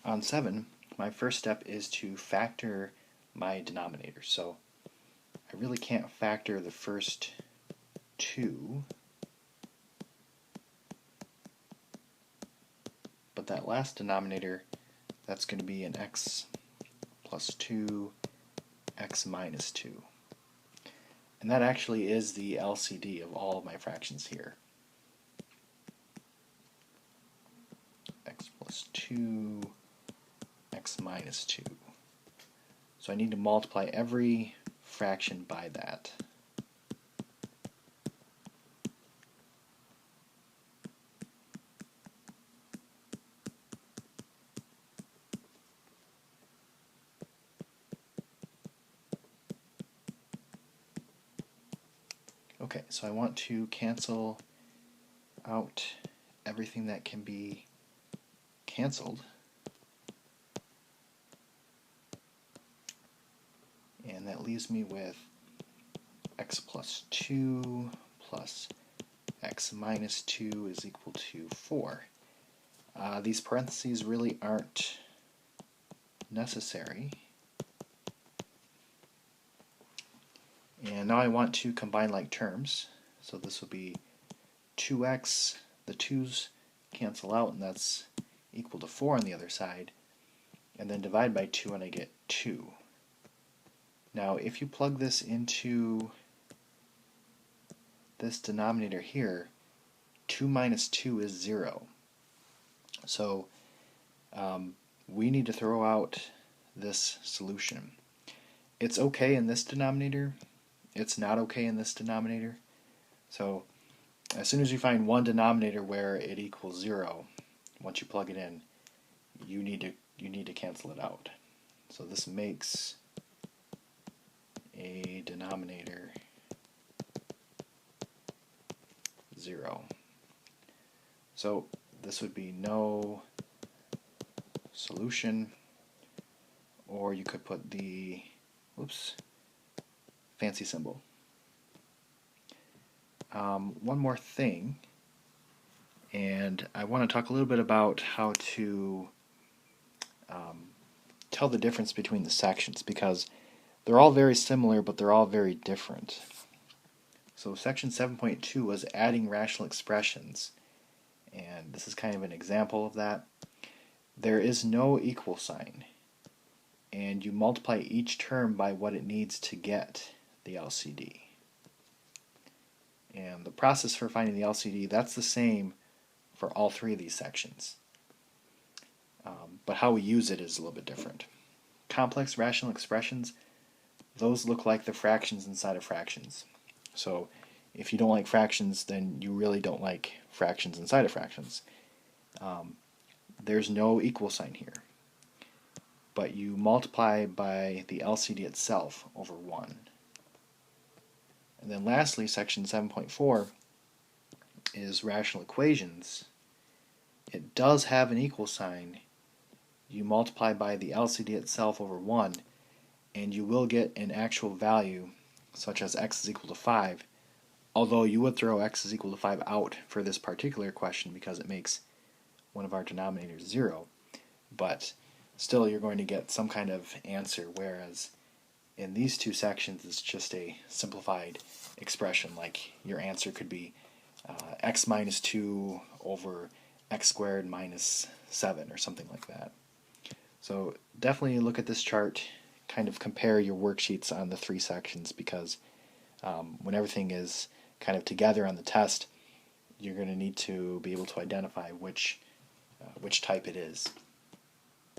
On 7, my first step is to factor my denominator. So I really can't factor the first 2, but that last denominator, that's going to be an x plus 2, x minus 2. And that actually is the LCD of all of my fractions here. X plus 2, x minus 2. So I need to multiply every fraction by that. Okay, so I want to cancel out everything that can be canceled. And that leaves me with x plus 2 plus x minus 2 is equal to 4. These parentheses really aren't necessary. And now I want to combine like terms. So this will be 2x, the 2's cancel out, and that's equal to 4 on the other side. And then divide by 2 and I get 2. Now if you plug this into this denominator here, 2 minus 2 is 0. So we need to throw out this solution. It's okay in this denominator, it's not okay in this denominator. So as soon as you find one denominator where it equals 0, once you plug it in, you need to cancel it out. So this makes a denominator 0. So this would be no solution, or you could put the fancy symbol. One more thing, and I want to talk a little bit about how to tell the difference between the sections, because they're all very similar, but they're all very different. So section 7.2 was adding rational expressions, and this is kind of an example of that. There is no equal sign, and you multiply each term by what it needs to get the LCD. And the process for finding the LCD, that's the same for all three of these sections. But how we use it is a little bit different. Complex rational expressions, those look like the fractions inside of fractions. So if you don't like fractions, then you really don't like fractions inside of fractions. There's no equal sign here, but you multiply by the LCD itself over 1. And then lastly, section 7.4 is rational equations. It does have an equal sign. You multiply by the LCD itself over 1, and you will get an actual value, such as x is equal to 5, although you would throw x is equal to 5 out for this particular question because it makes one of our denominators 0. But still you're going to get some kind of answer, whereas in these two sections it's just a simplified expression, like your answer could be x minus 2 over x squared minus 7 or something like that. So definitely look at this chart, kind of compare your worksheets on the three sections, because when everything is kind of together on the test, you're going to need to be able to identify which type it is.